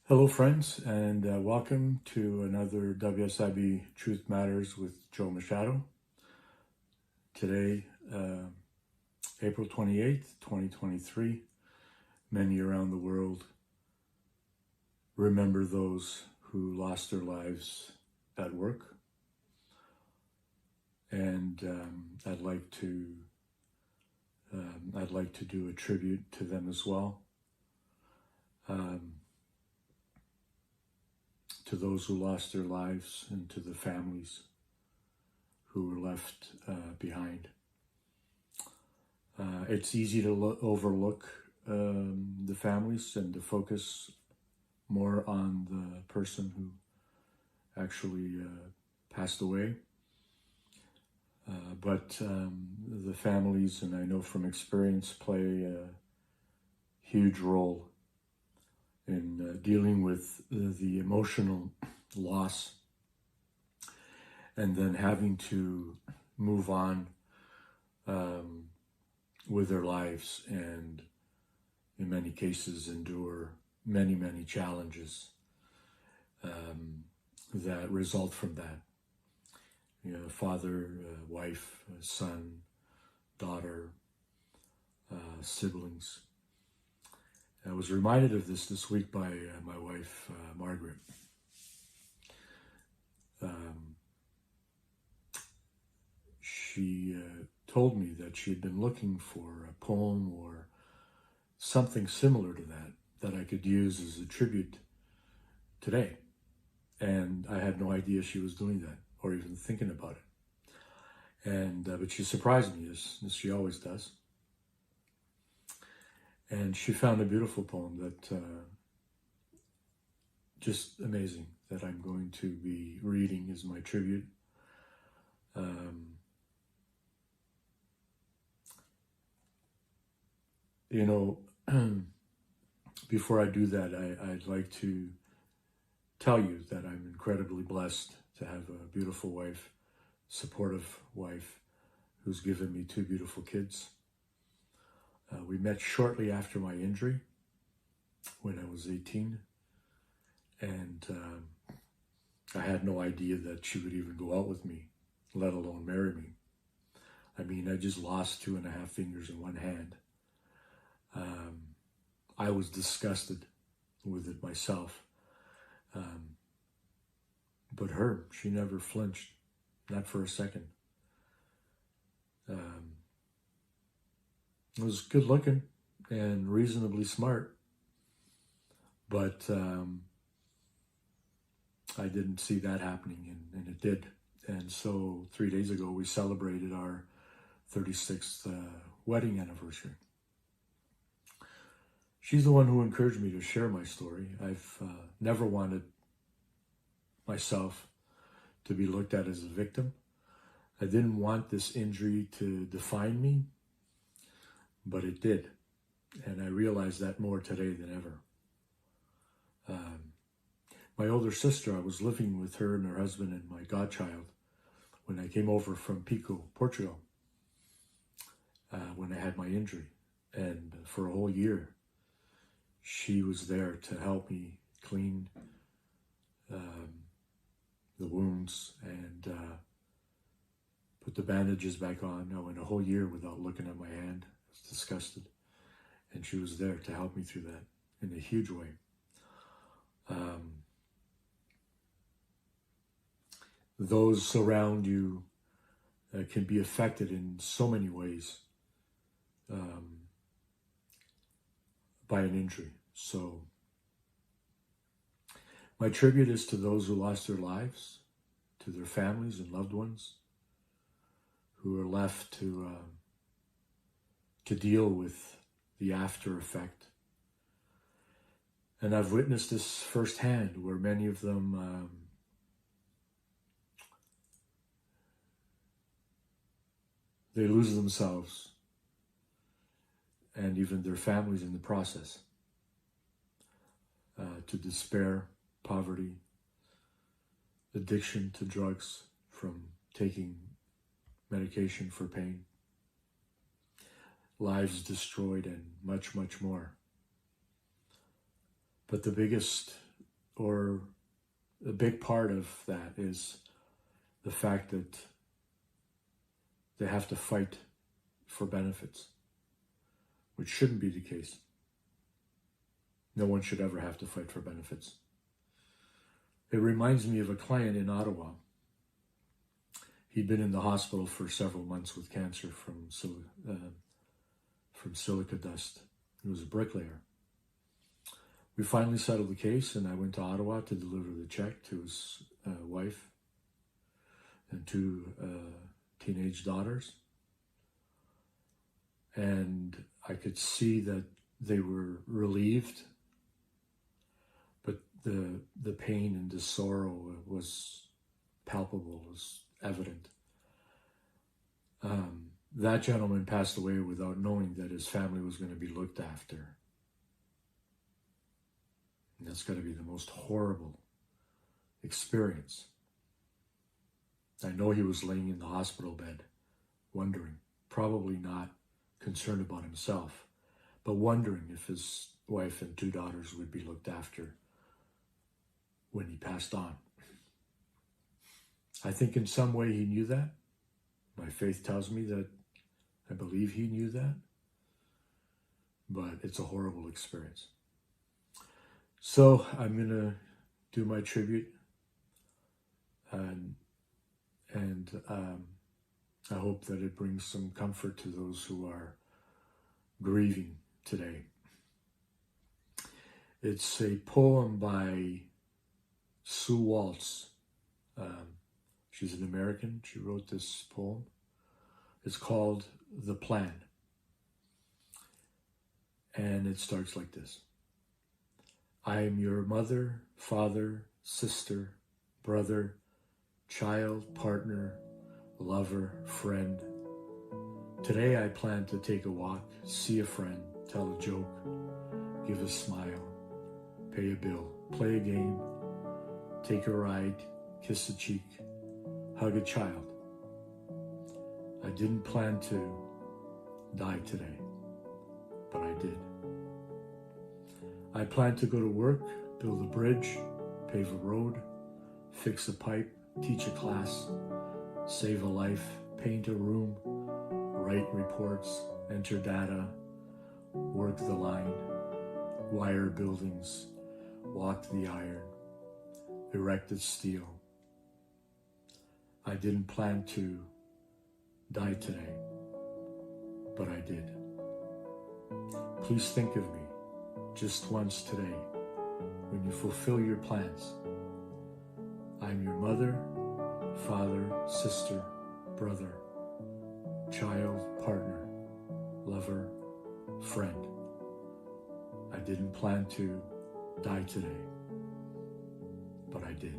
Hello, friends, and welcome to another WSIB Truth Matters with Joe Machado. Today, April 28th, 2023, many around the world remember those who lost their lives at work. And I'd like to do a tribute to them as well. To those who lost their lives and to the families who were left behind. It's easy to overlook the families and to focus more on the person who actually passed away. But the families, and I know from experience, play a huge role in dealing with the emotional loss and then having to move on with their lives and in many cases endure many challenges that result from that. You know, father, wife, son, daughter, siblings. I was reminded of this week by my wife, Margaret. She told me that she had been looking for a poem or something similar to that I could use as a tribute today. And I had no idea she was doing that or even thinking about it. And but she surprised me, as she always does. And she found a beautiful poem that just amazing, that I'm going to be reading as my tribute. You know, before I do that, I'd like to tell you that I'm incredibly blessed to have a beautiful wife, supportive wife, who's given me two beautiful kids. We met shortly after my injury when I was 18, and I had no idea that she would even go out with me, let alone marry me. I mean, I just lost 2.5 fingers in one hand. I was disgusted with it myself. But her, she never flinched, not for a second. Was good looking and reasonably smart, but I didn't see that happening, and it did. And so 3 days ago, we celebrated our 36th wedding anniversary. She's the one who encouraged me to share my story. I've never wanted myself to be looked at as a victim. I didn't want this injury to define me, but it did. And I realize that more today than ever. My older sister, I was living with her and her husband and my godchild when I came over from Pico, Portugal, when I had my injury. And for a whole year, she was there to help me clean the wounds and put the bandages back on. I went a whole year without looking at my hand. I was disgusted. And she was there to help me through that in a huge way. Those around you can be affected in so many ways by an injury. So my tribute is to those who lost their lives, to their families and loved ones who are left to deal with the after effect. And I've witnessed this firsthand, where many of them they lose themselves and even their families in the process to despair, poverty, addiction to drugs from taking medication for pain, lives destroyed, and much more. But the biggest or a big part of that is the fact that they have to fight for benefits, which shouldn't be the case. No one should ever have to fight for benefits. It reminds me of a client in Ottawa. He'd been in the hospital for several months with cancer from silica dust. He was a bricklayer. We finally settled the case, and I went to Ottawa to deliver the check to his wife and two teenage daughters. And I could see that they were relieved, but the pain and the sorrow was palpable, was evident. That gentleman passed away without knowing that his family was going to be looked after. And that's got to be the most horrible experience. I know he was laying in the hospital bed, wondering, probably not concerned about himself, but wondering if his wife and two daughters would be looked after when he passed on. I think in some way he knew that. My faith tells me that I believe he knew that, but it's a horrible experience. So I'm going to do my tribute, and I hope that it brings some comfort to those who are grieving today. It's a poem by Sue Waltz. She's an American. She wrote this poem. It's called The Plan. And it starts like this. I am your mother, father, sister, brother, child, partner, lover, friend. Today I plan to take a walk, see a friend, tell a joke, give a smile, pay a bill, play a game, take a ride, kiss a cheek, hug a child. I didn't plan to die today, but I did. I plan to go to work, build a bridge, pave a road, fix a pipe, teach a class, save a life, paint a room, write reports, enter data, work the line, wire buildings, walk the iron, erected steel. I didn't plan to die today, but I did. Please think of me just once today when you fulfill your plans. I'm your mother, father, sister, brother, child, partner, lover, friend. I didn't plan to die today, but I did.